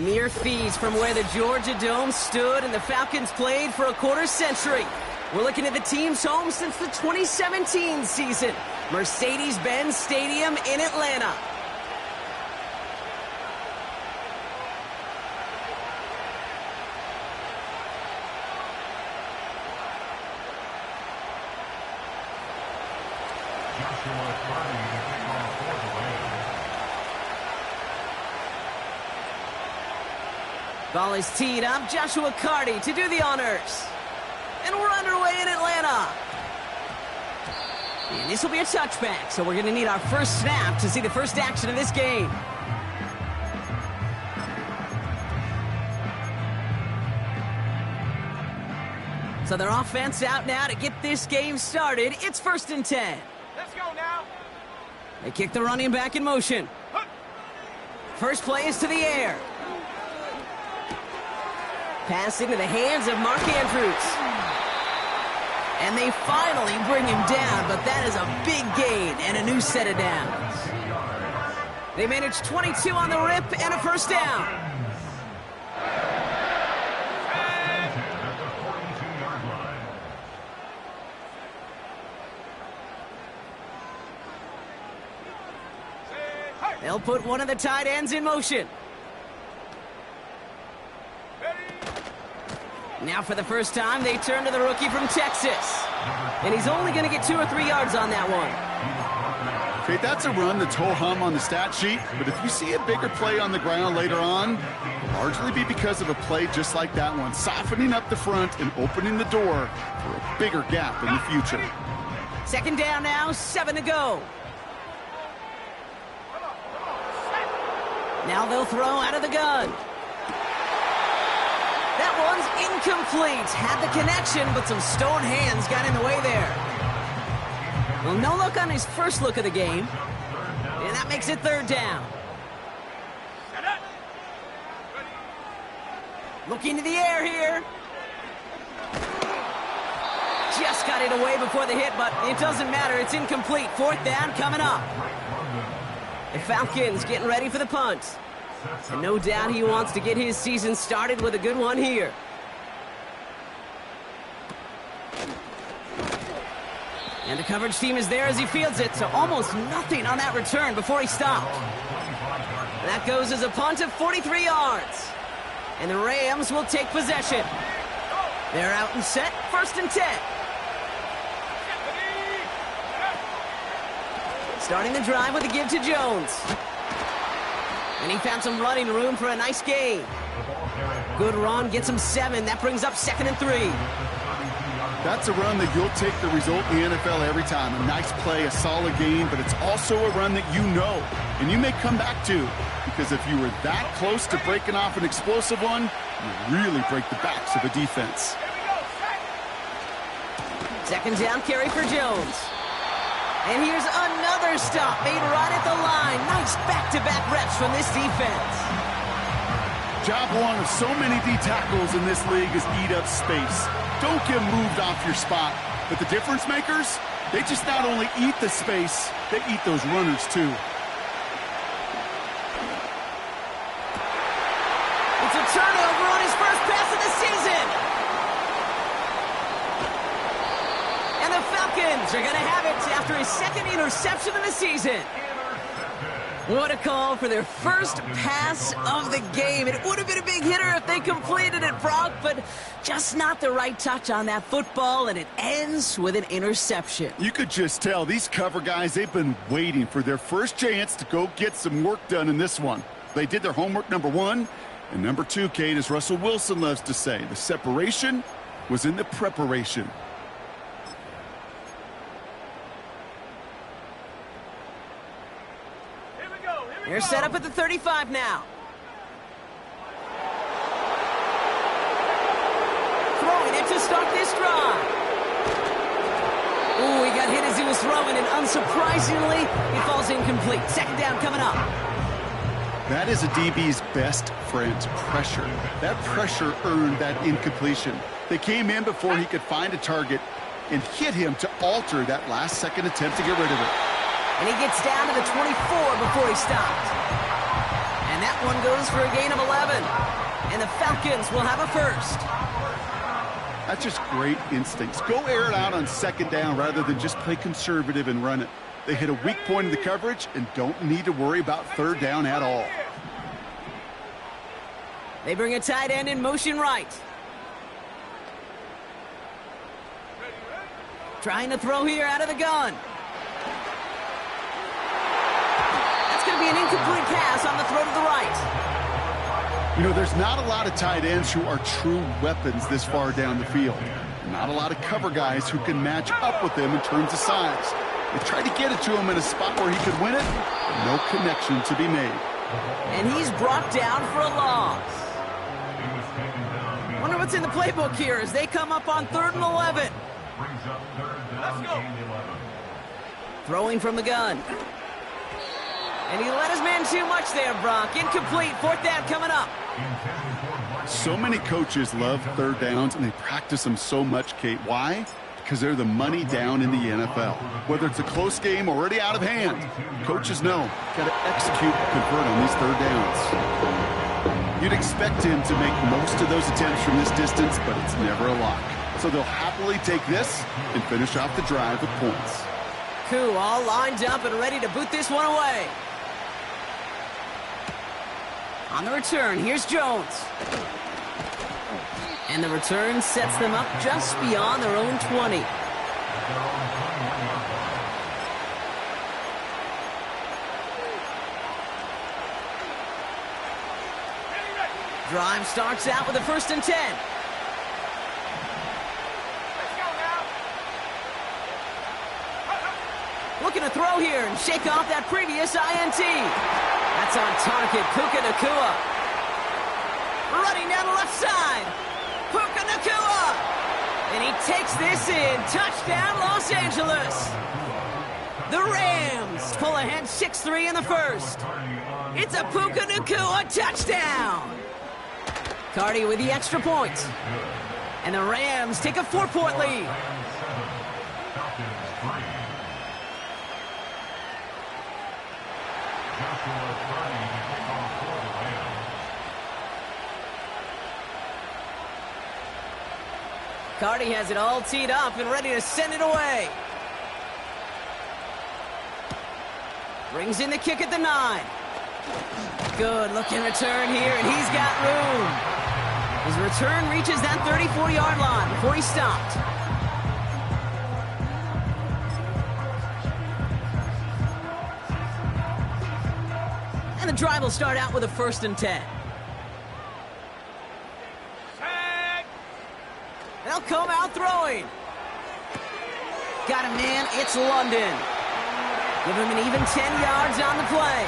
Mere feet from where the Georgia Dome stood and the Falcons played for a quarter century. We're looking at the team's home since the 2017 season. Mercedes-Benz Stadium in Atlanta. Ball is teed up. Joshua Carty to do the honors. And we're underway in Atlanta. And this will be a touchback, so we're going to need our first snap to see the first action of this game. So their offense out now to get this game started. It's 1st and 10. Let's go now. They kick the running back in motion. First play is to the air. Pass into the hands of Mark Andrews. And they finally bring him down, but that is a big gain and a new set of downs. They managed 22 on the rip and a first down. They'll put one of the tight ends in motion. Now for the first time, they turn to the rookie from Texas. And he's only going to get 2 or 3 yards on that one. Okay, that's a run that's ho-hum on the stat sheet, but if you see a bigger play on the ground later on, it'll largely be because of a play just like that one, softening up the front and opening the door for a bigger gap in the future. 2nd down now, 7 to go. Now they'll throw out of the gun. That one's incomplete. Had the connection, but some stone hands got in the way there. Well, no look on his first look of the game. And that makes it 3rd down. Looking to the air here. Just got it away before the hit, but it doesn't matter. It's incomplete. 4th down coming up. The Falcons getting ready for the punt. And no doubt he wants to get his season started with a good one here. And the coverage team is there as he fields it, so almost nothing on that return before he stopped. That goes as a punt of 43 yards. And the Rams will take possession. They're out and set, 1st and 10. Starting the drive with a give to Jones. And he found some running room for a nice gain. Good run, gets him 7. That brings up 2nd and 3. That's a run that you'll take the result in the NFL every time. A nice play, a solid gain, but it's also a run that you know, and you may come back to, because if you were that close to breaking off an explosive one, you really break the backs of a defense. 2nd down carry for Jones. And here's another stop made right at the line. Nice back-to-back reps from this defense. Job one of so many D tackles in this league is eat up space. Don't get moved off your spot. But the difference makers, they just not only eat the space, they eat those runners too. It's a turnover on his first pass of the season. And the Falcons are going to have it after his 2nd interception of the season. What a call for their first pass of the game. It would have been a big hitter if they completed it, Brock, but just not the right touch on that football, and it ends with an interception. You could just tell these cover guys, they've been waiting for their first chance to go get some work done in this one. They did their homework, number 1, and number 2, Kate, as Russell Wilson loves to say, the separation was in the preparation. They're set up at the 35 now. Throwing it to start this drive. Ooh, he got hit as he was throwing, and unsurprisingly, he falls incomplete. 2nd down coming up. That is a DB's best friend, pressure. That pressure earned that incompletion. They came in before he could find a target and hit him to alter that last-second attempt to get rid of it. And he gets down to the 24 before he stopped. And That one goes for a gain of 11. And the Falcons will have a first. That's just great instincts. Go air it out on second down rather than just play conservative and run it. They hit a weak point in the coverage and don't need to worry about third down at all. They bring a tight end in motion right. Trying to throw here out of the gun. That's going to be an incomplete pass on the throw to the right. You know, there's not a lot of tight ends who are true weapons this far down the field. Not a lot of cover guys who can match up with them in terms of size. They tried to get it to him in a spot where he could win it. No connection to be made. And he's brought down for a loss. Wonder what's in the playbook here as they come up on 3rd and 11. Let's go. Throwing from the gun. And he let his man too much there, Brock. Incomplete. 4th down coming up. So many coaches love third downs, and they practice them so much, Kate. Why? Because they're the money down in the NFL. Whether it's a close game already out of hand, coaches know, got to execute and convert on these third downs. You'd expect him to make most of those attempts from this distance, but it's never a lock. So they'll happily take this and finish off the drive with points. Koo all lined up and ready to boot this one away. On the return, here's Jones. And the return sets them up just beyond their own 20. Drive starts out with a 1st and 10. Looking to throw here and shake off that previous INT. That's on target, Puka Nacua. Running down the left side. Puka Nacua. And he takes this in. Touchdown, Los Angeles. The Rams pull ahead 6-3 in the first. It's a Puka Nacua touchdown. Cardi with the extra point. And the Rams take a 4-point lead. Cardi has it all teed up and ready to send it away. Brings in the kick at the 9. Good looking return here, and he's got room. His return reaches that 34-yard line before he stopped. And the drive will start out with a 1st and 10. They'll come out throwing. Got a man, it's London. Give him an even 10 yards on the play.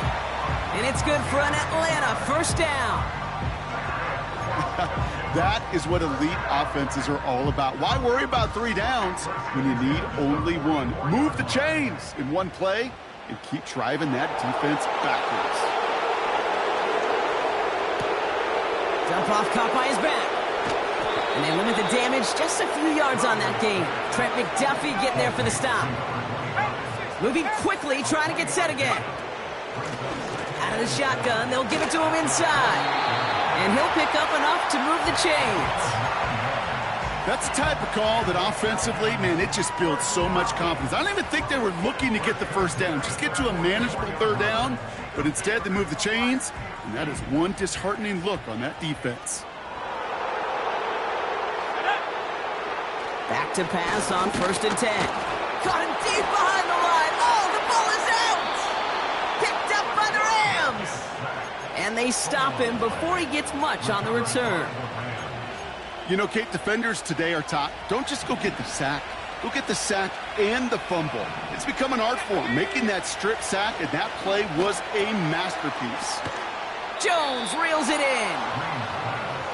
And it's good for an Atlanta 1st down. That is what elite offenses are all about. Why worry about 3 downs when you need only one? Move the chains in one play and keep driving that defense backwards. Dump off caught by his back. And they limit the damage just a few yards on that game. Trent McDuffie getting there for the stop. Moving quickly, trying to get set again. Out of the shotgun, they'll give it to him inside. And he'll pick up enough to move the chains. That's the type of call that offensively, man, it just builds so much confidence. I don't even think they were looking to get the 1st down. Just get to a manageable 3rd down. But instead, they move the chains. And that is one disheartening look on that defense. Back to pass on 1st and 10. Caught him deep behind the line. Oh, the ball is out! Picked up by the Rams! And they stop him before he gets much on the return. You know, Kate, defenders today are taught, don't just go get the sack. Go get the sack and the fumble. It's become an art form, making that strip sack, and that play was a masterpiece. Jones reels it in.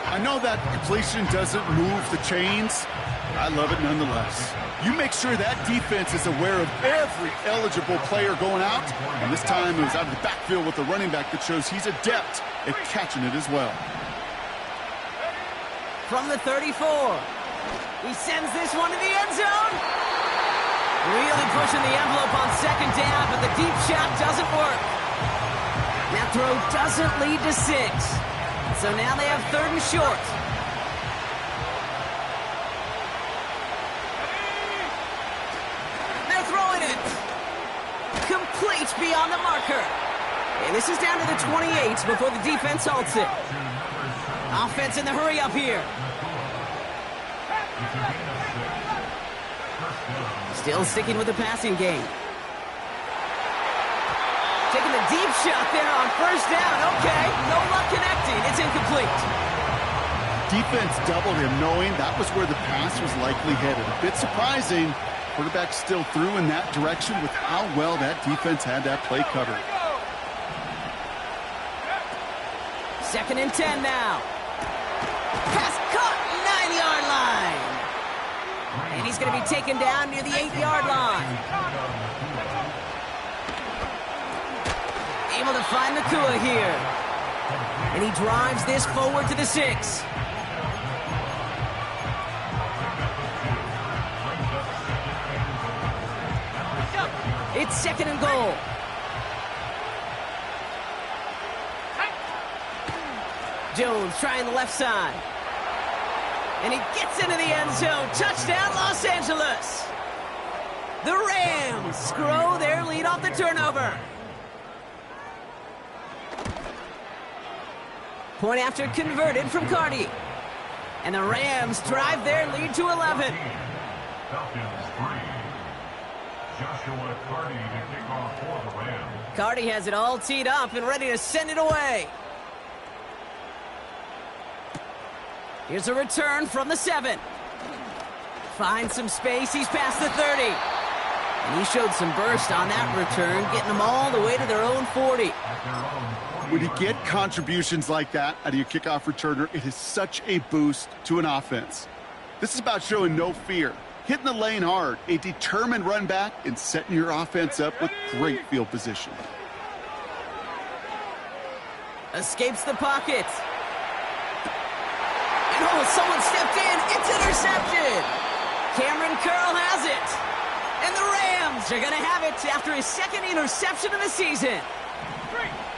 I know that completion doesn't move the chains. I love it nonetheless. You make sure that defense is aware of every eligible player going out. And this time it was out of the backfield with the running back that shows he's adept at catching it as well. From the 34. He sends this one to the end zone. Really pushing the envelope on 2nd down, but the deep shot doesn't work. That throw doesn't lead to 6. So now they have 3rd and short. They're throwing it. Complete beyond the marker. And this is down to the 28 before the defense halts it. Offense in the hurry up here. Still sticking with the passing game. Taking a deep shot there on 1st down. Okay, no luck connecting. It's incomplete. Defense doubled him, knowing that was where the pass was likely headed. A bit surprising. Quarterback still threw in that direction with how well that defense had that play covered. 2nd and 10 now. Pass caught, 9-yard line. And he's going to be taken down near the 8-yard line. Able to find the Nakua here. And he drives this forward to the 6. It's 2nd and goal. Jones trying the left side. And he gets into the end zone. Touchdown, Los Angeles. The Rams grow their lead off the turnover. Point after converted from Cardi. And the Rams drive their lead to 11. Cardi has it all teed up and ready to send it away. Here's a return from the 7. Finds some space. He's past the 30. And he showed some burst on that return, getting them all the way to their own 40. When you get contributions like that out of your kickoff returner, it is such a boost to an offense. This is about showing no fear, hitting the lane hard, a determined run back, and setting your offense up with great field position. Escapes the pocket. And oh, someone stepped in. It's intercepted. Cameron Curl has it. And the Rams are going to have it after his 2nd interception of the season.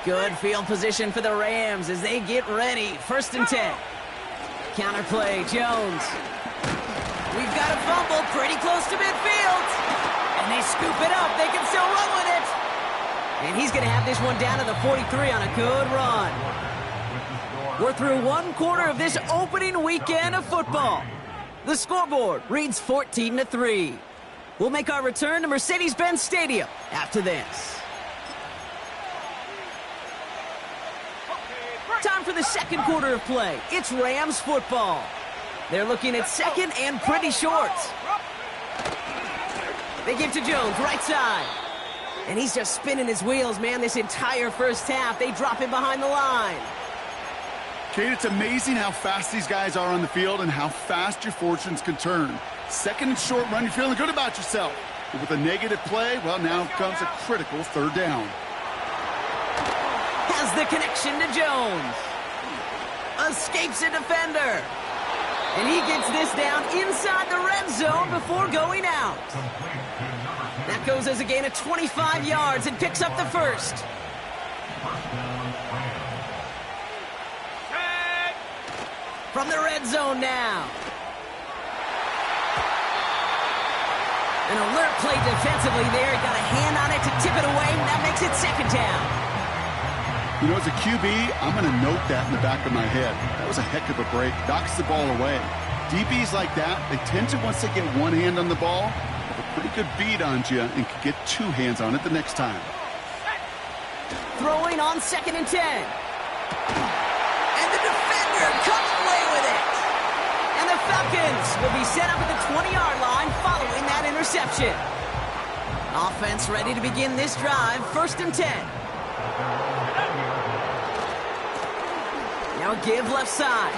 Good field position for the Rams as they get ready. 1st and 10. Counter play, Jones. We've got a fumble pretty close to midfield. And they scoop it up. They can still run with it. And he's going to have this one down to the 43 on a good run. We're through 1 quarter of this opening weekend of football. The scoreboard reads 14-3. We'll make our return to Mercedes-Benz Stadium after this. Time for the 2nd quarter of play. It's Rams football. They're looking at 2nd and pretty short. They give to Jones, right side. And he's just spinning his wheels, man, this entire 1st half. They drop him behind the line. Kate, it's amazing how fast these guys are on the field and how fast your fortunes can turn. 2nd and short run, you're feeling good about yourself. But with a negative play, well, now comes a critical 3rd down. Has the connection to Jones. Escapes a defender. And he gets this down inside the red zone before going out. That goes as a gain of 25 yards and picks up the 1st. From the red zone now. An alert play defensively there. He got a hand on it to tip it away, and that makes it 2nd down. You know, as a QB, I'm going to note that in the back of my head. That was a heck of a break. Knocks the ball away. DBs like that, they tend to, once they get one hand on the ball, have a pretty good beat on you and can get 2 hands on it the next time. Throwing on 2nd and 10. And the defender comes away with it. And the Falcons will be set up at the 20-yard line following that interception. Offense ready to begin this drive. 1st and 10. Now give left side.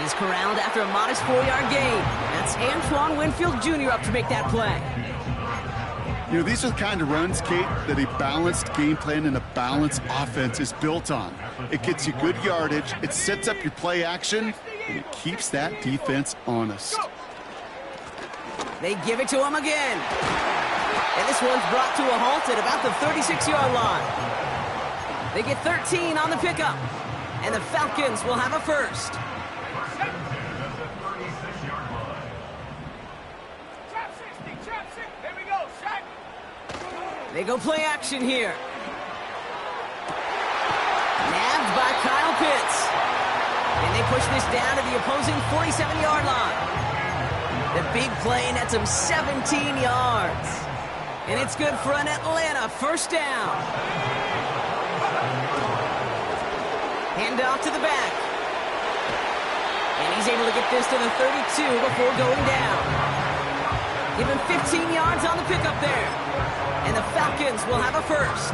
He's corralled after a modest 4-yard gain. That's Antoine Winfield Jr. up to make that play. You know, these are the kind of runs, Kate, that a balanced game plan and a balanced offense is built on. It gets you good yardage, it sets up your play action, and it keeps that defense honest. They give it to him again. And this one's brought to a halt at about the 36-yard line. They get 13 on the pickup. And the Falcons will have a first. They go play action here. Nabbed by Kyle Pitts. And they push this down to the opposing 47-yard line. The big play nets him 17 yards. And it's good for an Atlanta first down. Hand off to the back. And he's able to get this to the 32 before going down. Give him 15 yards on the pickup there. And the Falcons will have a first.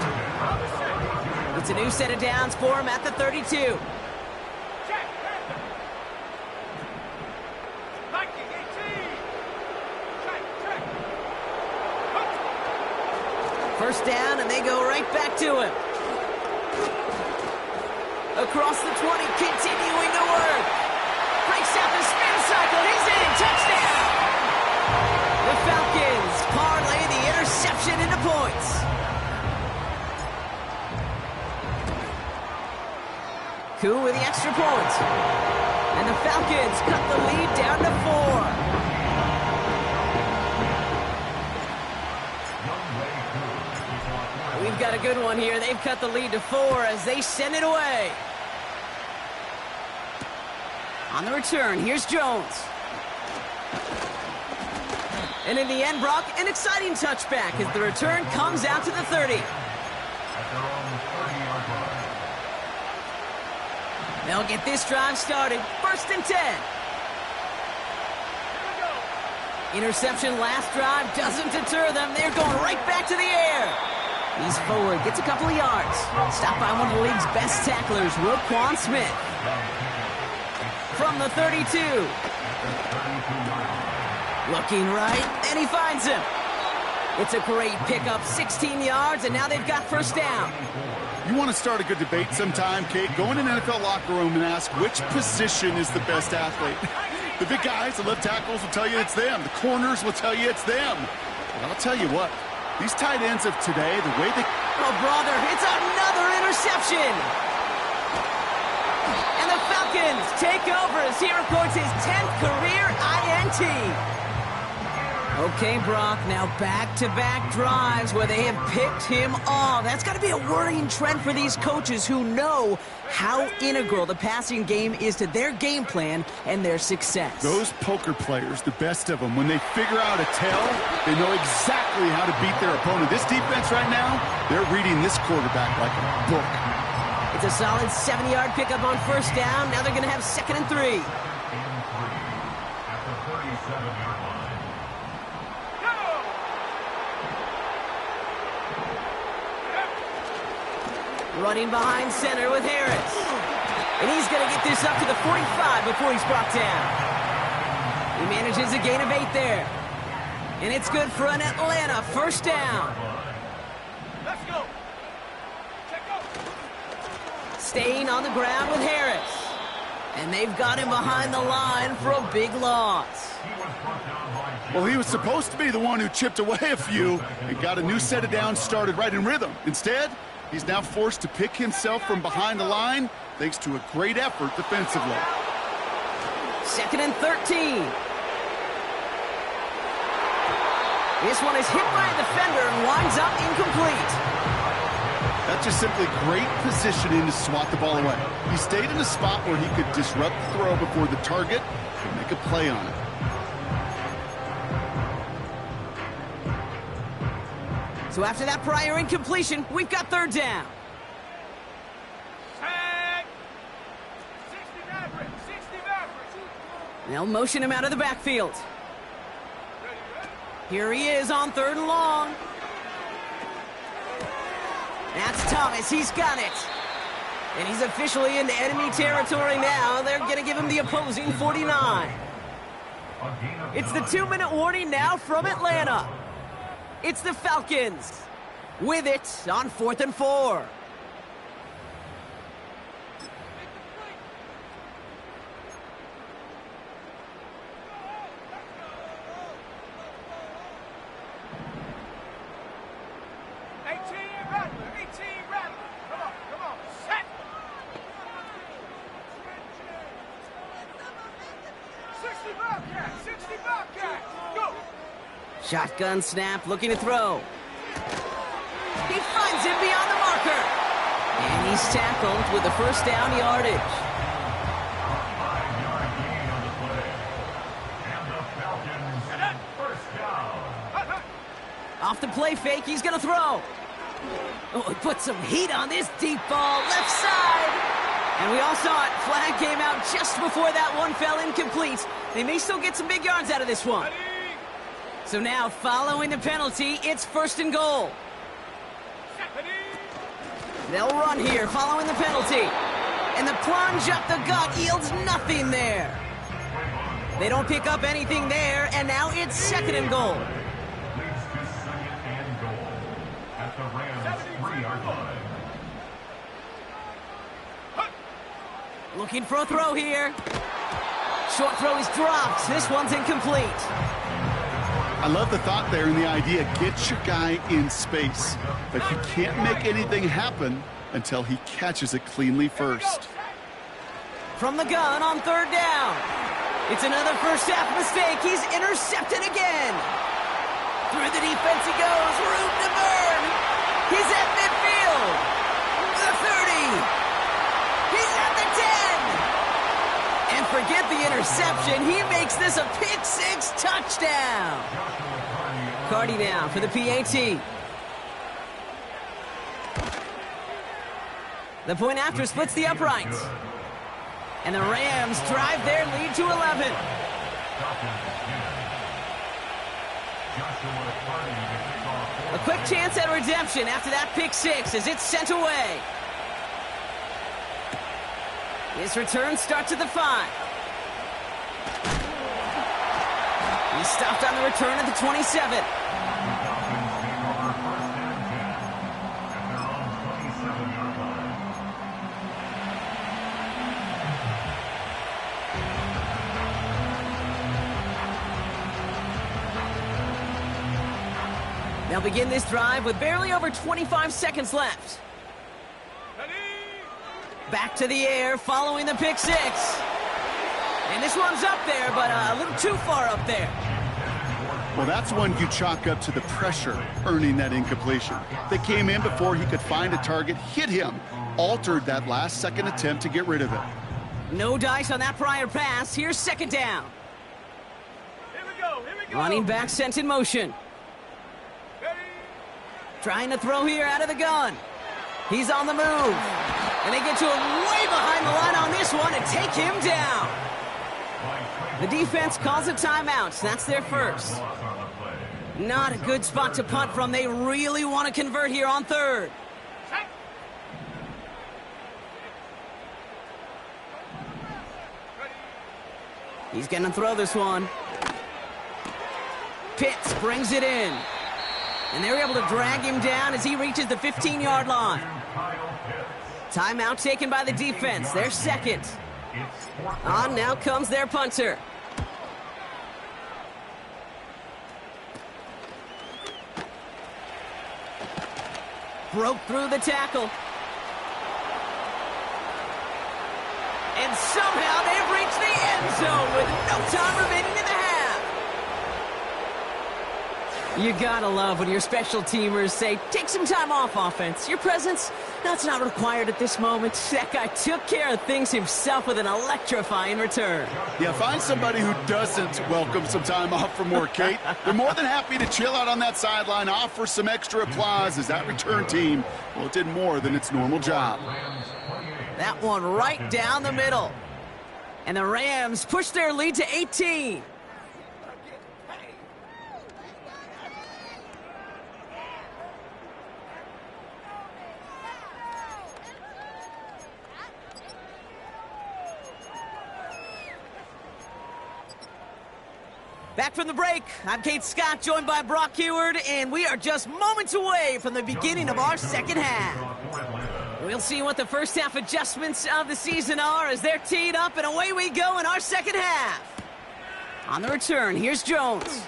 It's a new set of downs for him at the 32. First down, and they go right back to him. Across the 20, continuing to work. Breaks out the spin cycle. He's in. Touchdown. The Falcons parlay the interception into points. Koo with the extra point. And the Falcons cut the lead down to 4. We've got a good one here. They've cut the lead to 4 as they send it away. On the return, here's Jones. And in the end, Brock, an exciting touchback as the return comes out to the 30. They'll get this drive started. First and 10. Interception last drive doesn't deter them. They're going right back to the air. He's forward, gets a couple of yards. Stopped by one of the league's best tacklers, Roquan Smith. From the 32. Looking right, and he finds him. It's a great pickup, 16 yards, and now they've got first down. You want to start a good debate sometime, Kate? Go in an NFL locker room and ask which position is the best athlete. The big guys, the left tackles will tell you it's them. The corners will tell you it's them. But I'll tell you what, these tight ends of today, the way they... Oh, brother, it's another interception. And the Falcons take over as he records his 10th career INT. Okay, Brock, now back-to-back drives where they have picked him off. That's got to be a worrying trend for these coaches who know how integral the passing game is to their game plan and their success. Those poker players, the best of them, when they figure out a tell, they know exactly how to beat their opponent. This defense right now, they're reading this quarterback like a book. It's a solid 70-yard pickup on first down. Now they're going to have 2nd and 3. Running behind center with Harris. And he's going to get this up to the 45 before he's brought down. He manages a gain of 8 there. And it's good for an Atlanta first down. Let's go. Staying on the ground with Harris. And they've got him behind the line for a big loss. Well, he was supposed to be the one who chipped away a few and got a new set of downs started right in rhythm. Instead, he's now forced to pick himself from behind the line thanks to a great effort defensively. 2nd and 13. This one is hit by a defender and winds up incomplete. That's just simply great positioning to swat the ball away. He stayed in a spot where he could disrupt the throw before the target and make a play on it. So after that prior incompletion, we've got 3rd down. They'll motion him out of the backfield. Here he is on 3rd and long. That's Thomas. He's got it. And he's officially into enemy territory now. They're going to give him the opposing 49. It's the 2-minute warning now from Atlanta. It's the Falcons with it on 4th and 4. Shotgun snap, looking to throw. He finds him beyond the marker. And he's tackled with the first down yardage. Off the play fake, he's going to throw. Oh, he put some heat on this deep ball, left side. And we all saw it. Flag came out just before that one fell incomplete. They may still get some big yards out of this one. So now, following the penalty, it's 1st and goal. They'll run here, following the penalty. And the plunge up the gut yields nothing there. They don't pick up anything there, and now it's 2nd and goal. At the Rams' 3-yard line. Looking for a throw here. Short throw is dropped. This one's incomplete. I love the thought there and the idea, get your guy in space. But you can't make anything happen until he catches it cleanly first. From the gun on 3rd down. It's another first-half mistake. He's intercepted again. Through the defense he goes. Room to burn. He's at midfield. The 30. He's at the 10. And forget the interception. He makes this a pick-6 touchdown. Cardi now for the PAT. The point after splits the uprights. And the Rams drive their lead to 11. A quick chance at redemption after that pick-6 as it's sent away. His return starts at the 5. He's stopped on the return at the 27. They'll begin this drive with barely over 25 seconds left. Back to the air, following the pick-6. And this one's up there, but a little too far up there. Well, that's one you chalk up to the pressure earning that incompletion. They came in before he could find a target, hit him, altered that last-second attempt to get rid of it. No dice on that prior pass. Here's 2nd down. Here we go. Running back sent in motion. Trying to throw here out of the gun. He's on the move. And they get to him way behind the line on this one and take him down. The defense calls a timeout. That's their first. Not a good spot to punt from. They really want to convert here on 3rd. He's going to throw this one. Pitts brings it in. And they're able to drag him down as he reaches the 15-yard line. Timeout taken by the defense. Their 2nd. On now comes their punter. Broke through the tackle. And somehow they've reached the end zone with no time remaining in the half. You gotta love when your special teamers say, take some time off, offense. Your presence, that's not required at this moment. That guy took care of things himself with an electrifying return. Yeah, find somebody who doesn't welcome some time off from work, Kate. They're more than happy to chill out on that sideline, offer some extra applause as that return team, well, it did more than its normal job. That one right down the middle. And the Rams push their lead to 18. Back from the break, I'm Kate Scott, joined by Brock Heward, and we are just moments away from the beginning of our 2nd half. We'll see what the first half adjustments of the season are as they're teed up, and away we go in our 2nd half. On the return, here's Jones.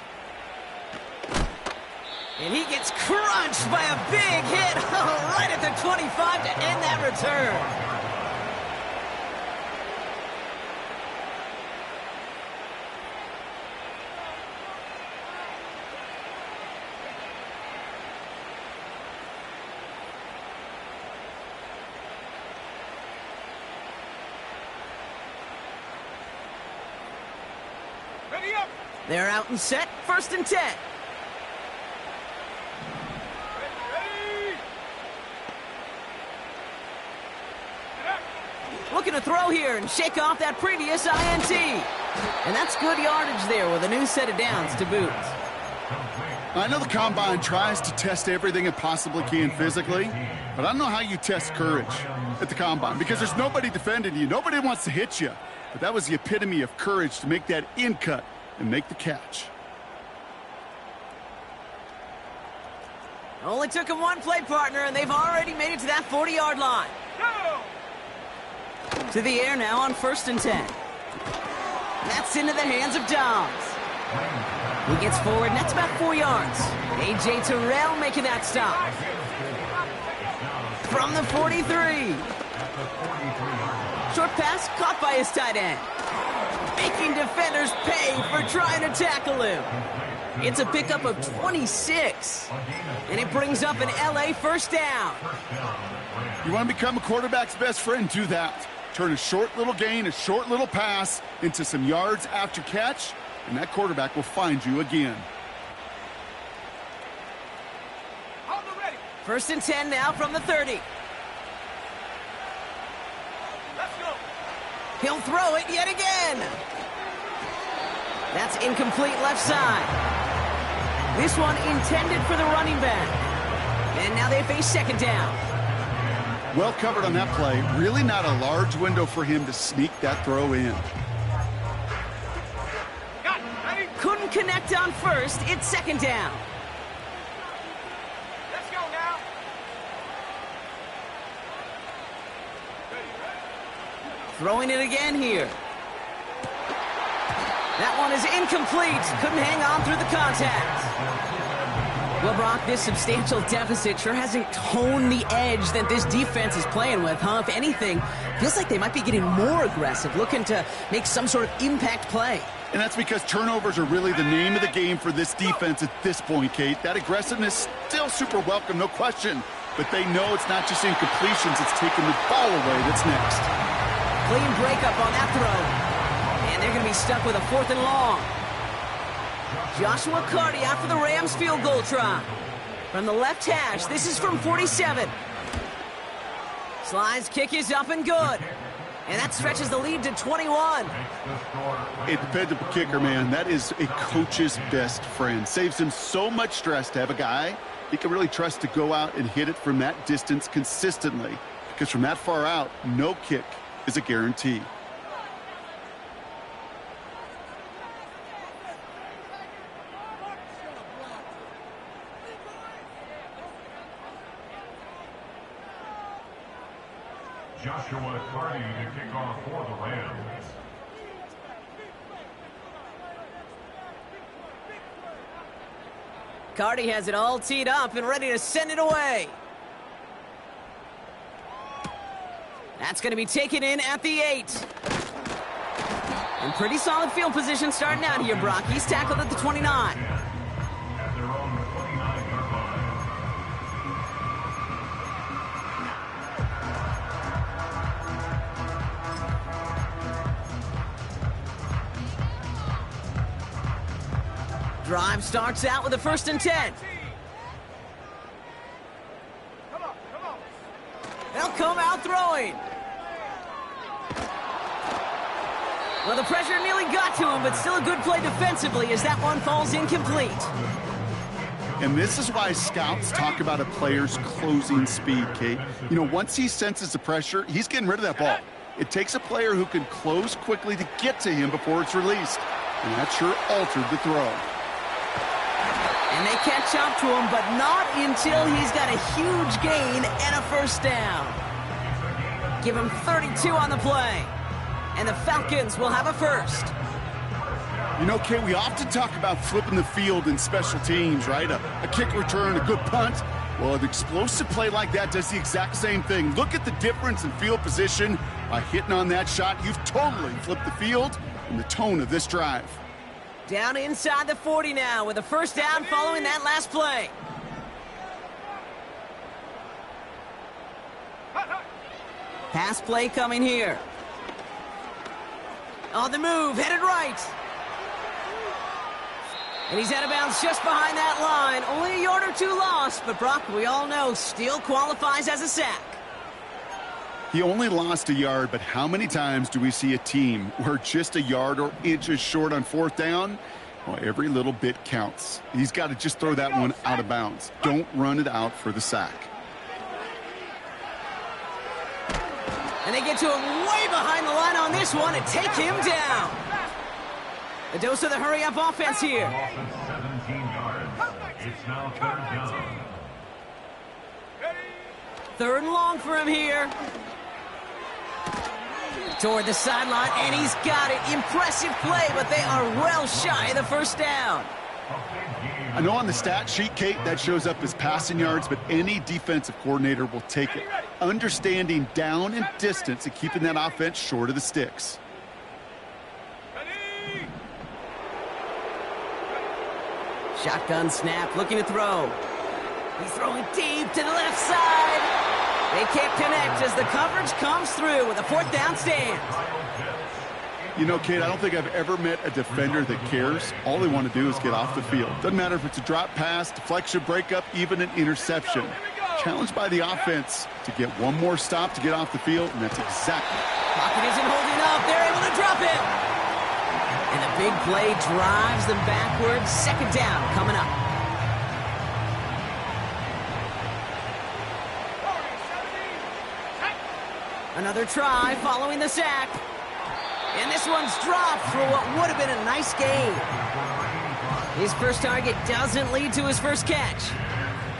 And he gets crunched by a big hit right at the 25 to end that return. Ready up. They're out and set, 1st and 10. Ready. Looking to throw here and shake off that previous INT. And that's good yardage there with a new set of downs to boot. I know the Combine tries to test everything it possibly can physically, but I don't know how you test courage at the Combine because there's nobody defending you. Nobody wants to hit you. But that was the epitome of courage to make that in cut and make the catch. Only took him one play, partner, and they've already made it to that 40-yard line. Go. To the air now on 1st and 10. That's into the hands of Dobbs. He gets forward, and that's about 4 yards. A.J. Terrell making that stop. From the 43. Short pass caught by his tight end. Making defenders pay for trying to tackle him. It's a pickup of 26. And it brings up an L.A. 1st down. You want to become a quarterback's best friend? Do that. Turn a short little gain, a short little pass into some yards after catch, and that quarterback will find you again. Hold the ready. 1st and 10 now from the 30. Let's go. He'll throw it yet again. That's incomplete left side. This one intended for the running back. And now they face 2nd down. Well covered on that play. Really not a large window for him to sneak that throw in. Got it. Ready. Couldn't connect on 1st. It's 2nd down. Let's go now. Throwing it again here. That one is incomplete. Couldn't hang on through the contact. Well, Brock, this substantial deficit sure hasn't honed the edge that this defense is playing with, huh? If anything, feels like they might be getting more aggressive, looking to make some sort of impact play. And that's because turnovers are really the name of the game for this defense at this point, Kate. That aggressiveness still super welcome, no question. But they know it's not just incompletions, it's taking the ball away that's next. Clean breakup on that throw. And they're going to be stuck with a 4th and long. Joshua Carty after the Rams field goal try. From the left hash, this is from 47. Slide's kick is up and good. And that stretches the lead to 21. A dependable kicker, man. That is a coach's best friend. Saves him so much stress to have a guy he can really trust to go out and hit it from that distance consistently. Because from that far out, no kick is a guarantee. Joshua Carty to kick off for the Rams. Carty has it all teed up and ready to send it away. That's going to be taken in at the 8. And pretty solid field position starting out here, Brock. He's tackled at the 29. At their own 29-yard line. Drive starts out with a 1st and 10. Come on, come on. They'll come out throwing. Well, the pressure nearly got to him, but still a good play defensively as that one falls incomplete. And this is why scouts talk about a player's closing speed, Kate. You know, once he senses the pressure, he's getting rid of that ball. It takes a player who can close quickly to get to him before it's released. And that sure altered the throw. And they catch up to him, but not until he's got a huge gain and a 1st down. Give him 32 on the play. And the Falcons will have a 1st. You know, Kate, we often talk about flipping the field in special teams, right? A kick return, a good punt. Well, an explosive play like that does the exact same thing. Look at the difference in field position. By hitting on that shot, you've totally flipped the field and the tone of this drive. Down inside the 40 now with a 1st down following that last play. Pass play coming here. On the move, headed right. And he's out of bounds just behind that line. Only a yard or two lost, but Brock, we all know, still qualifies as a sack. He only lost a yard, but how many times do we see a team where just a yard or inches short on fourth down? Well, every little bit counts. He's got to just throw that one out of bounds. Don't run it out for the sack. And they get to him way behind the line on this one and take him down. A dose of the hurry-up offense here. 17 yards. It's now third down. Third and long for him here. Toward the sideline, and he's got it. Impressive play, but they are well shy of the first down. I know on the stat sheet, Kate, that shows up as passing yards, but any defensive coordinator will take it. Understanding down and distance and keeping that offense short of the sticks. Shotgun snap, looking to throw. He's throwing deep to the left side. They can't connect as the coverage comes through with a fourth down stand. You know, Kate, I don't think I've ever met a defender that cares. All they want to do is get off the field. Doesn't matter if it's a drop pass, deflection, breakup, even an interception. Challenged by the offense to get one more stop to get off the field, and that's exactly. Pocket isn't holding up. They're able to drop it. And the big play drives them backwards. Second down coming up. Another try following the sack. And this one's dropped for what would have been a nice gain. His first target doesn't lead to his first catch.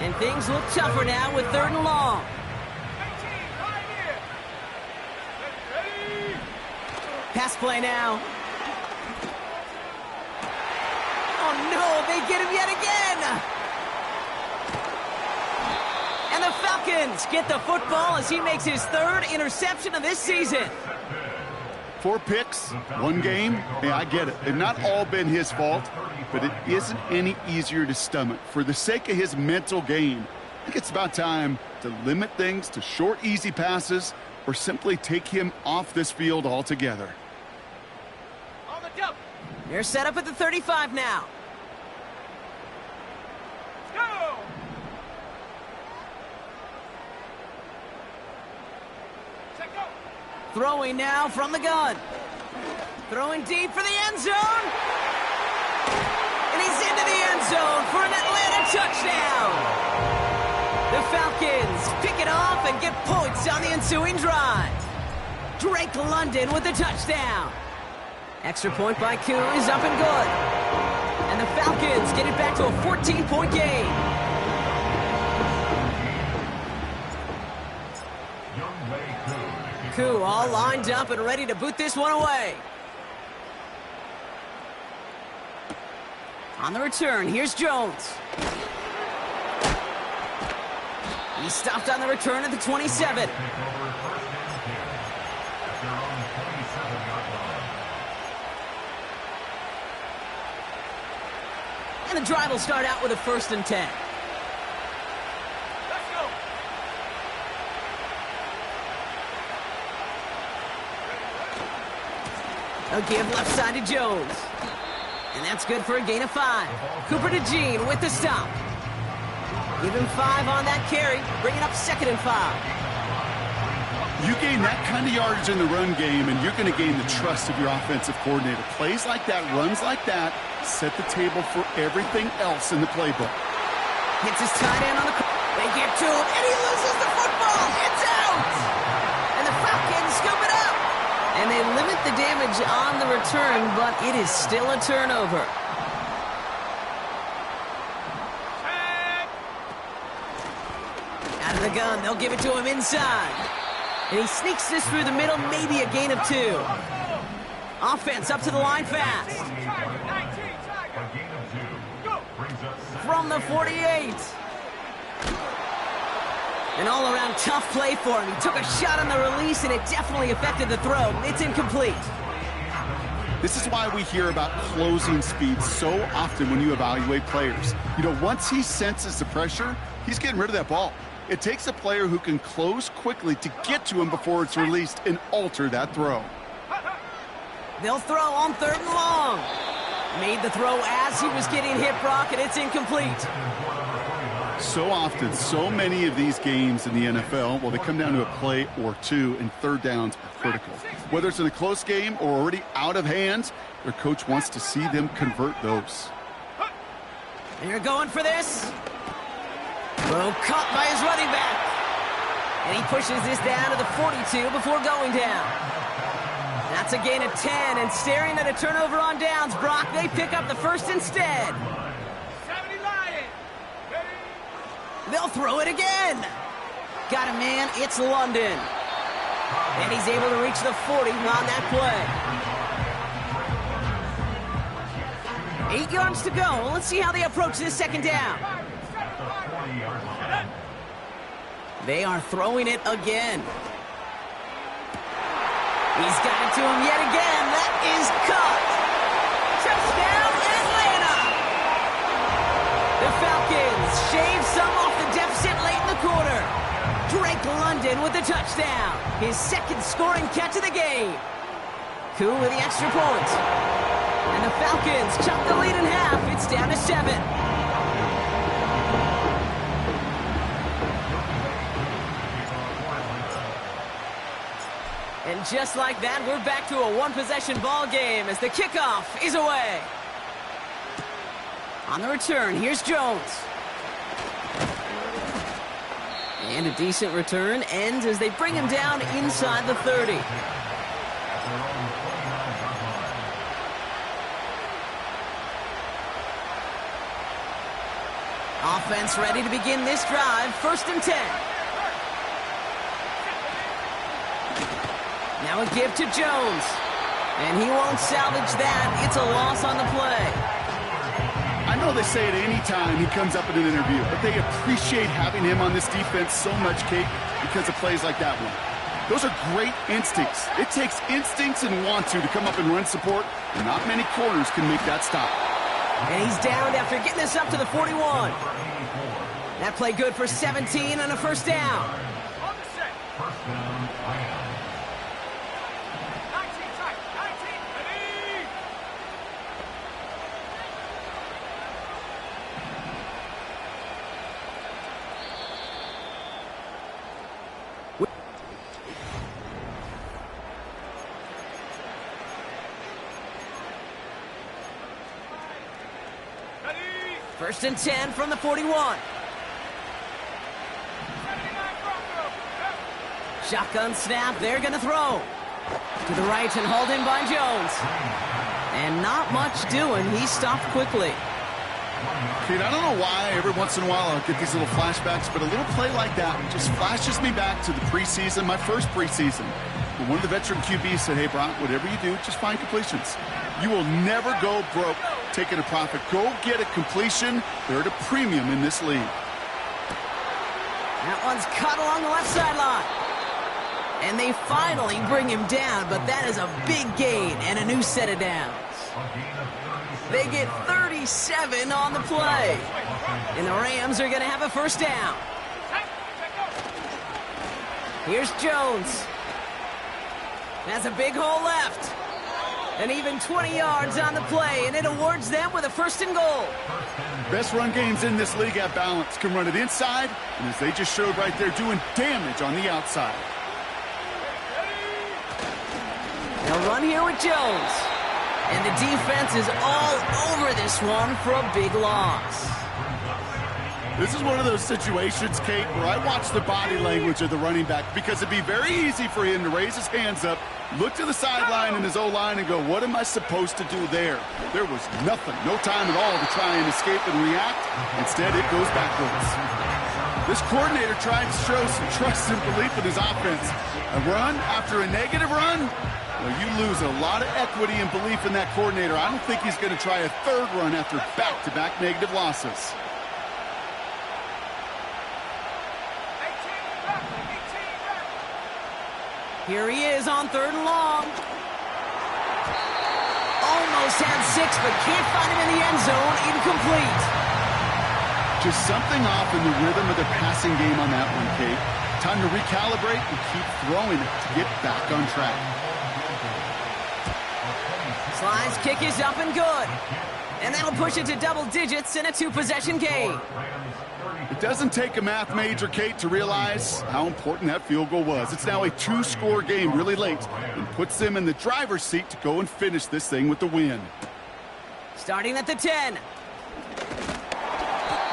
And things look tougher now with third and long. Pass play now. Oh no, they get him yet again. And the Falcons get the football as he makes his third interception of this season. 4 picks, 1 game. Yeah, I get it. They've not all been his fault, but it isn't any easier to stomach. For the sake of his mental game, I think it's about time to limit things to short, easy passes or simply take him off this field altogether. On the jump. They're set up at the 35 now. Go. Check go. Throwing now from the gun. Throwing deep for the end zone. And he's into the end zone for an Atlanta touchdown. The Falcons pick it off and get points on the ensuing drive. Drake London with the touchdown. Extra point by Koo is up and good. And the Falcons get it back to a 14-point game. Koo all lined up and ready to boot this one away. On the return, here's Jones. He stopped on the return at the 27. And the drive will start out with a 1st and 10. Let's go. They'll give left side to Jones. And that's good for a gain of 5. Cooper to Jean with the stop. Give him 5 on that carry, bringing up 2nd and 5. You gain that kind of yardage in the run game, and you're going to gain the trust of your offensive coordinator. Plays like that, runs like that, set the table for everything else in the playbook. Hits his tight end on the... They get to him, and he loses the football. It's out! And the Falcons scoop it up. And they limit the damage on the return, but it is still a turnover. Out of the gun, they'll give it to him inside. And he sneaks this through the middle, maybe a gain of 2. Offense up to the line fast. From the 48. An all-around tough play for him. He took a shot on the release, and it definitely affected the throw. It's incomplete. This is why we hear about closing speed so often when you evaluate players. You know, once he senses the pressure, he's getting rid of that ball. It takes a player who can close quickly to get to him before it's released and alter that throw. They'll throw on 3rd and long. Made the throw as he was getting hit, Brock, and it's incomplete. So often, so many of these games in the NFL, well, they come down to a play or two, and third downs are critical. Whether it's in a close game or already out of hand, their coach wants to see them convert those. And you're going for this. Well, caught by his running back. And he pushes this down to the 42 before going down. That's a gain of 10, and staring at a turnover on downs, Brock, they pick up the first instead. They'll throw it again. Got a man, it's London. And he's able to reach the 40 on that play. 8 yards to go. Let's see how they approach this second down. They are throwing it again. He's got it to him yet again. That is caught. Touchdown, Atlanta. The Falcons shave some off the deficit late in the quarter. Drake London with the touchdown. His second scoring catch of the game. Koo with the extra point. And the Falcons chop the lead in half. It's down to 7. And just like that, we're back to a one-possession ball game as the kickoff is away. On the return, here's Jones. And a decent return ends as they bring him down inside the 30. Offense ready to begin this drive. 1st and 10. Now a give to Jones. And he won't salvage that. It's a loss on the play. I know they say it any time he comes up in an interview, but they appreciate having him on this defense so much, Kate, because of plays like that one. Those are great instincts. It takes instincts and want to come up and run support. Not many corners can make that stop. And he's downed after getting this up to the 41. That play good for 17 and a first down. First down, Rams. First and 10 from the 41. Shotgun snap, they're going to throw. To the right and hauled in by Jones. And not much doing, he stopped quickly. Kate, I don't know why every once in a while I'll get these little flashbacks, but a little play like that just flashes me back to the preseason, my first preseason. When one of the veteran QBs said, hey, Brock, whatever you do, just find completions. You will never go broke taking a profit. Go get a completion. They're at a premium in this league. That one's cut along the left sideline. And they finally bring him down, but that is a big gain and a new set of downs. They get 37 on the play. And the Rams are going to have a first down. Here's Jones. That's a big hole left. And even 20 yards on the play, and it awards them with a 1st and goal. Best run games in this league have balance. Can run it inside, and as they just showed right there, doing damage on the outside. They'll run here with Jones. And the defense is all over this one for a big loss. This is one of those situations, Kate, where I watch the body language of the running back because it'd be very easy for him to raise his hands up, look to the sideline in his O-line and go, what am I supposed to do there? There was nothing, no time at all to try and escape and react. Instead, it goes backwards. This coordinator tried to show some trust and belief in his offense. A run after a negative run? Well, you lose a lot of equity and belief in that coordinator. I don't think he's going to try a 3rd run after back-to-back negative losses. Here he is on 3rd and long. Almost had 6, but can't find him in the end zone. Incomplete. Just something off in the rhythm of the passing game on that one, Kate. Time to recalibrate and keep throwing it to get back on track. Slice kick is up and good. And that'll push it to double digits in a 2-possession game. It doesn't take a math major, Kate, to realize how important that field goal was. It's now a 2-score game really late and puts them in the driver's seat to go and finish this thing with the win. Starting at the 10.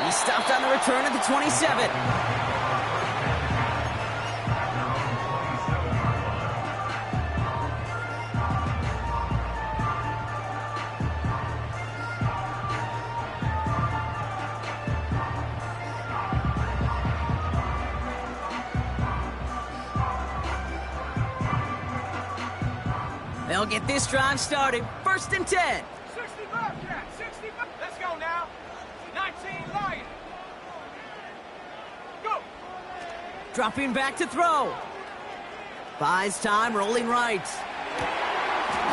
He stopped on the return at the 27. They'll get this drive started. 1st and 10. 65, Cat. 65. Let's go now. 19 Lion. Go. Dropping back to throw. Buys time, rolling right.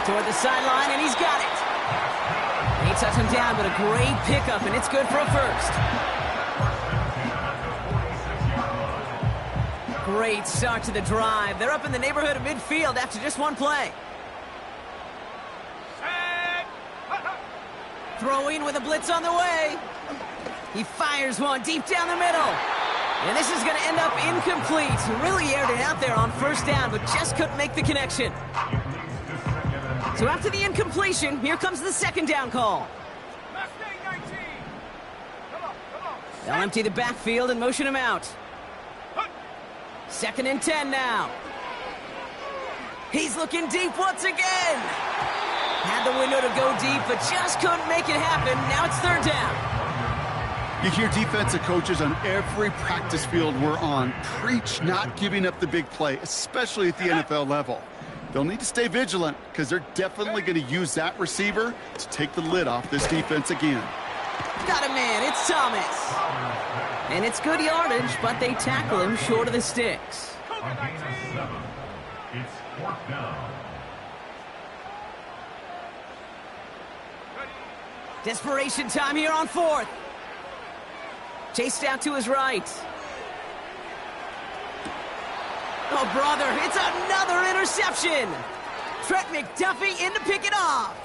Toward the sideline, and he's got it. He touched him down, but a great pickup, and it's good for a first. Great start to the drive. They're up in the neighborhood of midfield after just one play. Throwing with a blitz on the way. He fires one deep down the middle. And this is going to end up incomplete. He really aired it out there on 1st down, but just couldn't make the connection. So after the incompletion, here comes the 2nd down call. They'll empty the backfield and motion him out. 2nd and 10 now. He's looking deep once again. Had the window to go deep, but just couldn't make it happen. Now it's 3rd down. You hear defensive coaches on every practice field we're on preach not giving up the big play, especially at the NFL level. They'll need to stay vigilant because they're definitely going to use that receiver to take the lid off this defense again. Got a man, it's Thomas. And it's good yardage, but they tackle him short of the sticks. On gain of 7, it's 4th down. Desperation time here on 4th. Chased out to his right. Oh, brother, it's another interception. Trent McDuffie in to pick it off.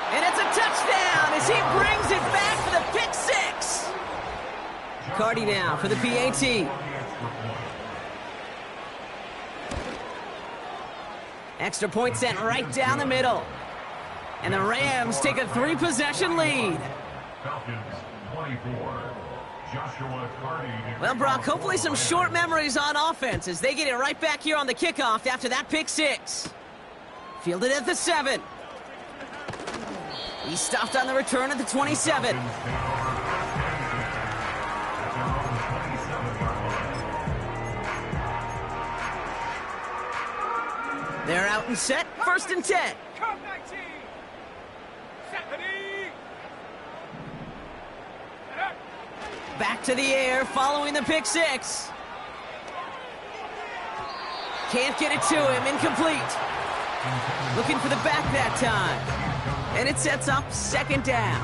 And it's a touchdown as he brings it back for the pick 6. Cardi now for the PAT. Extra point sent right down the middle. And the Rams take a 3-possession lead. Falcons 24. Joshua Cardi. Well, Brock, hopefully some short memories on offense as they get it right back here on the kickoff after that pick 6. Fielded at the 7. He stopped on the return at the 27. They're out and set. 1st and 10. Come 19. Stephanie. Back to the air following the pick 6. Can't get it to him. Incomplete. Looking for the back that time. And it sets up 2nd down.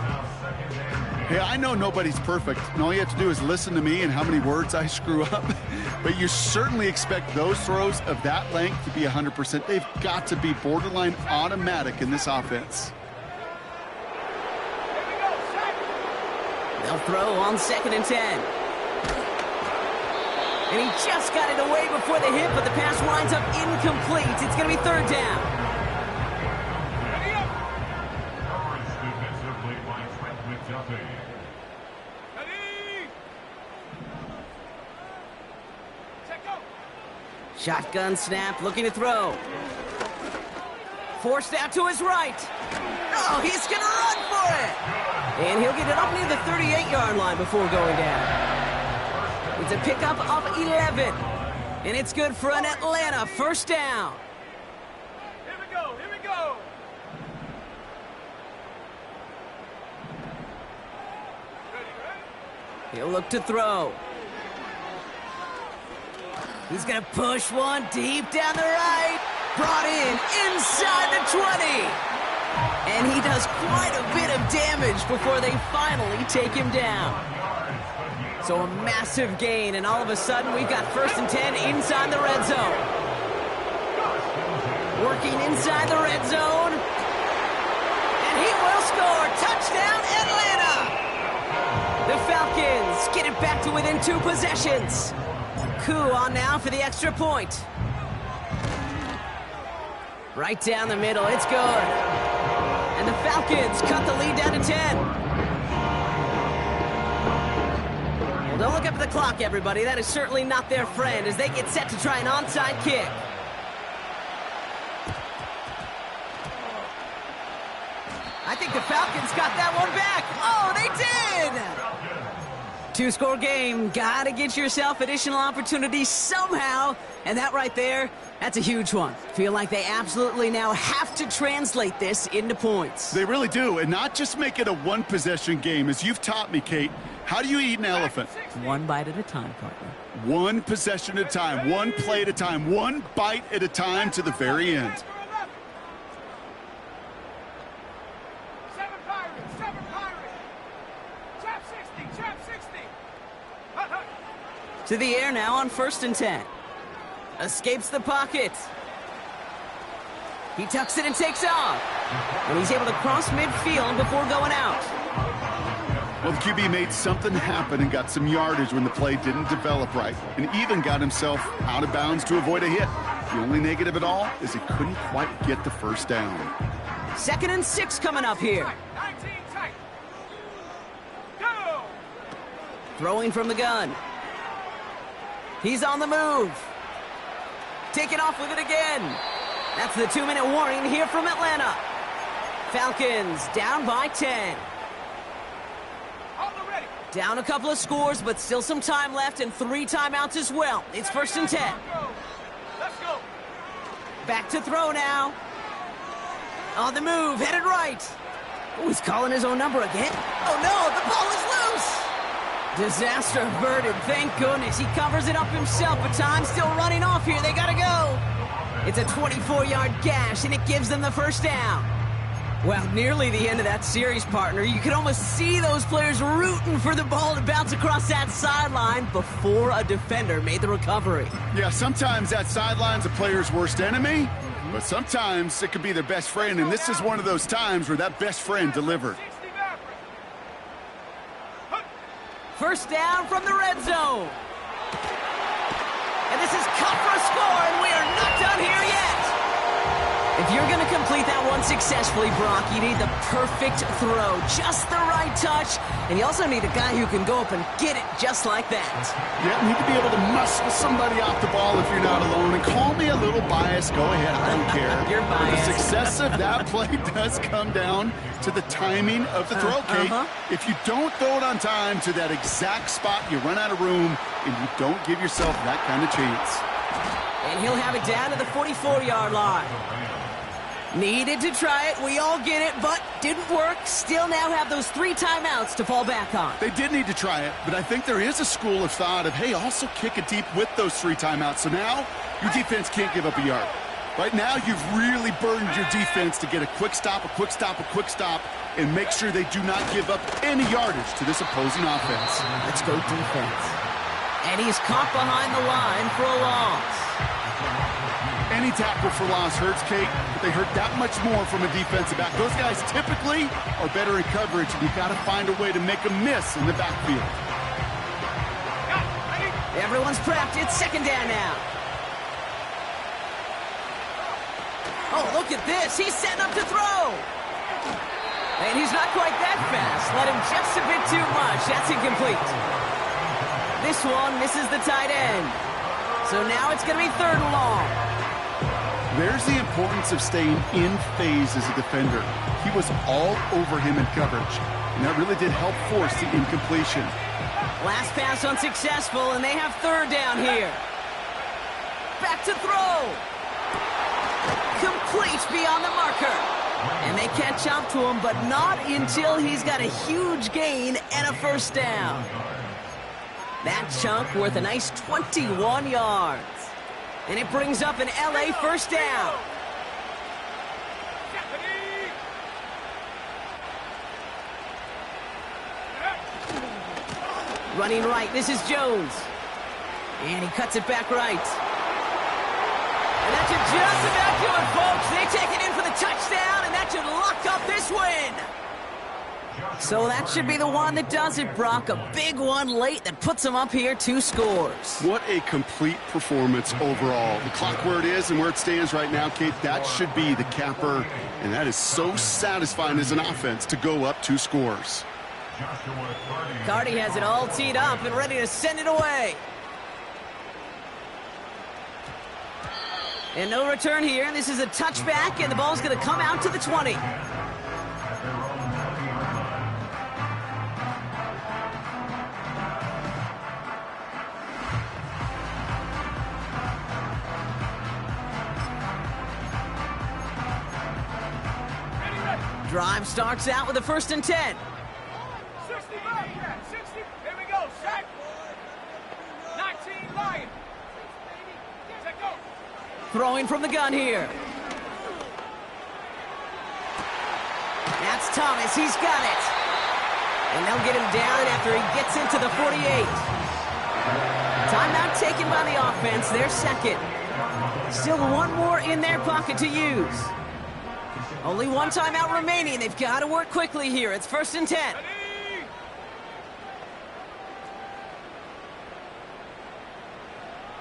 Hey, I know nobody's perfect, and all you have to do is listen to me and how many words I screw up. But you certainly expect those throws of that length to be 100%. They've got to be borderline automatic in this offense. They'll throw on 2nd and 10. And he just got it away before the hit, but the pass winds up incomplete. It's going to be 3rd down. Coverage defensively by Trent McDuffie. Shotgun snap, looking to throw. Forced out to his right. Oh, he's going to run for it. And he'll get it up near the 38-yard line before going down. It's a pickup of 11. And it's good for an Atlanta 1st down. Here we go, here we go. He'll look to throw. He's going to push one deep down the right. Brought in inside the 20. And he does quite a bit of damage before they finally take him down. So a massive gain, and all of a sudden we've got 1st and 10 inside the red zone. Working inside the red zone. And he will score. Touchdown, Atlanta! The Falcons get it back to within 2 possessions. Coup on now for the extra point. Right down the middle. It's good. And the Falcons cut the lead down to 10. Well, don't look up at the clock, everybody. That is certainly not their friend as they get set to try an onside kick. I think the Falcons got that one back. Oh, they did! 2-score game. Gotta get yourself additional opportunities somehow. And that right there, that's a huge one. Feel like they absolutely now have to translate this into points. They really do, and not just make it a one-possession game. As you've taught me, Kate, how do you eat an elephant? One bite at a time, partner. One possession at a time, one play at a time, one bite at a time to the very end. 7 Pirates, 7 Pirates. Chap 60, chap 60. To the air now on 1st and 10. Escapes the pocket. He tucks it and takes off. And he's able to cross midfield before going out. Well, the QB made something happen and got some yardage when the play didn't develop right, and even got himself out of bounds to avoid a hit. The only negative at all is he couldn't quite get the first down. 2nd and 6 coming up here. 19 tight. Go! Throwing from the gun. He's on the move. Taking off with it again. That's the 2-minute warning here from Atlanta. Falcons down by 10. On the ready. Down a couple of scores, but still some time left and 3 timeouts as well. It's 1st and 10. Let's go. Back to throw now. On the move, headed right. Oh, he's calling his own number again. Oh no, the ball is loose. Disaster averted, thank goodness. He covers it up himself, but time's still running off here. They gotta go. It's a 24-yard gash, and it gives them the first down. Well, nearly the end of that series, partner. You could almost see those players rooting for the ball to bounce across that sideline before a defender made the recovery. Yeah, sometimes that sideline's a player's worst enemy, but sometimes it could be their best friend, and this is one of those times where that best friend delivered. 60 Maverick. First down from the red zone. And this is cut for a score, and we are not done here yet. If you're going to complete that one successfully, Brock, you need the perfect throw, just the right touch, and you also need a guy who can go up and get it just like that. Yeah, need to be able to muscle somebody off the ball if you're not alone. And call me a little biased. Go ahead, I don't care. You're biased. The success of that play does come down to the timing of the throw, Kate. If you don't throw it on time to that exact spot, you run out of room, and you don't give yourself that kind of chance. And he'll have it down to the 44-yard line. Needed to try it, we all get it, but didn't work. Still now have those 3 timeouts to fall back on. They did need to try it, but I think there is a school of thought of, hey, also kick it deep with those 3 timeouts. So now your defense can't give up a yard. Right now you've really burdened your defense to get a quick stop, a quick stop, a quick stop, and make sure they do not give up any yardage to this opposing offense. Let's go defense. And he's caught behind the line for a loss. Any tackle for loss hurts, Kate, but they hurt that much more from a defensive back. Those guys typically are better in coverage, and you've got to find a way to make a miss in the backfield. Everyone's prepped. It's 2nd down now. Oh, look at this. He's setting up to throw. And he's not quite that fast. Let him just a bit too much. That's incomplete. This one misses the tight end. So now it's going to be 3rd and long. There's the importance of staying in phase as a defender. He was all over him in coverage, and that really did help force the incompletion. Last pass unsuccessful, and they have 3rd down here. Back to throw. Complete beyond the marker. And they catch up to him, but not until he's got a huge gain and a first down. That chunk worth a nice 21 yards. And it brings up an LA first down. Running right, this is Jones. And he cuts it back right. And that should just about do it, folks. They take it in for the touchdown, and that should lock up this win. So that should be the one that does it, Brock. A big one late that puts them up here 2 scores. What a complete performance overall. The clock where it is and where it stands right now, Kate, that should be the capper. And that is so satisfying as an offense to go up 2 scores. Cardi has it all teed up and ready to send it away. And no return here. This is a touchback, and the ball's going to come out to the 20. Drive starts out with a 1st and 10. 60, here we go, sack. 19, Lion. Set, go. Throwing from the gun here. That's Thomas, he's got it. And they'll get him down after he gets into the 48. Timeout taken by the offense, their 2nd. Still 1 more in their pocket to use. Only 1 timeout remaining. They've got to work quickly here. It's 1st and 10. Ready?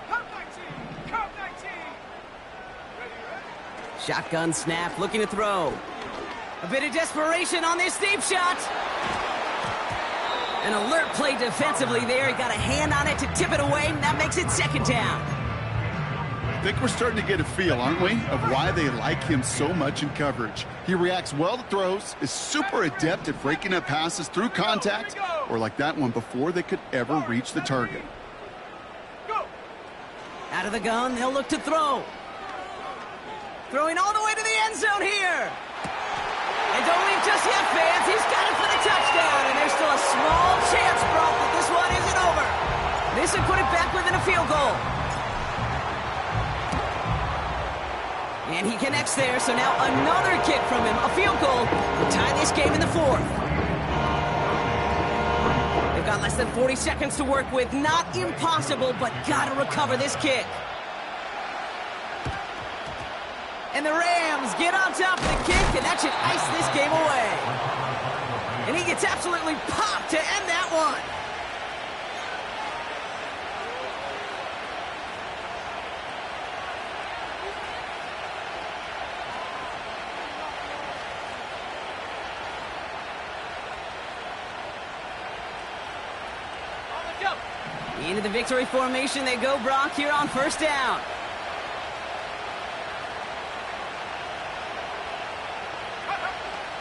Count 19. Count 19. Ready? Shotgun snap, looking to throw. A bit of desperation on this deep shot. An alert play defensively there. He got a hand on it to tip it away, and that makes it 2nd down. I think we're starting to get a feel, aren't we, of why they like him so much in coverage. He reacts well to throws, is super adept at breaking up passes through contact, or like that one before they could ever reach the target. Go. Out of the gun, they'll look to throw. Throwing all the way to the end zone here. And don't leave just yet, fans. He's got it for the touchdown, and there's still a small chance, Brock, that this one isn't over. This would put it back within a field goal. And he connects there, so now another kick from him. A field goal will tie this game in the 4th. They've got less than 40 seconds to work with. Not impossible, but got to recover this kick. And the Rams get on top of the kick, and that should ice this game away. And he gets absolutely popped to end that one. Into the victory formation they go, Brock, here on 1st down.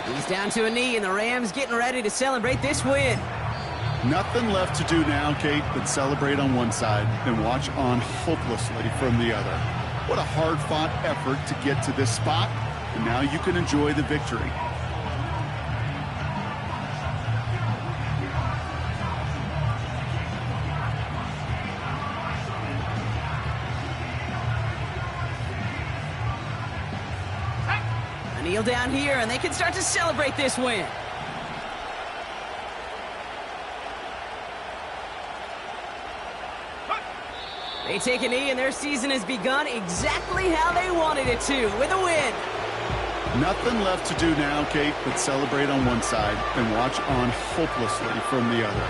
He's down to a knee, and the Rams getting ready to celebrate this win. Nothing left to do now, Kate, but celebrate on one side and watch on hopelessly from the other. What a hard-fought effort to get to this spot, and now you can enjoy the victory. Kneel down here, and they can start to celebrate this win. They take a knee, and their season has begun exactly how they wanted it to, with a win. Nothing left to do now, Kate, but celebrate on one side and watch on hopelessly from the other.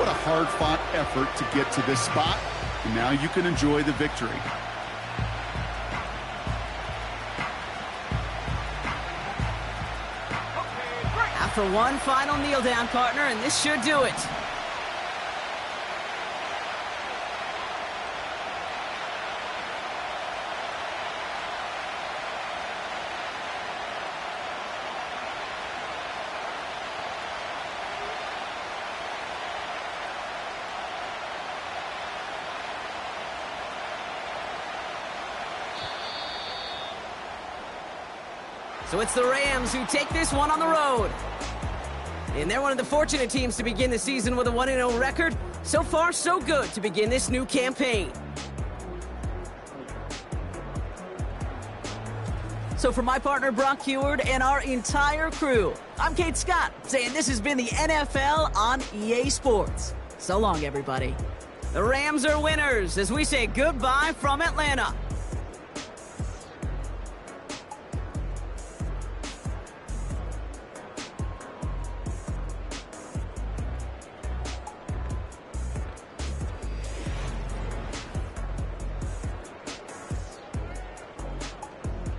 What a hard-fought effort to get to this spot, and now you can enjoy the victory. For one final kneel down, partner, and this should do it. So it's the Rams who take this one on the road. And they're one of the fortunate teams to begin the season with a 1-0 record. So far, so good to begin this new campaign. So for my partner, Brock Heward, and our entire crew, I'm Kate Scott, saying this has been the NFL on EA Sports. So long, everybody. The Rams are winners as we say goodbye from Atlanta.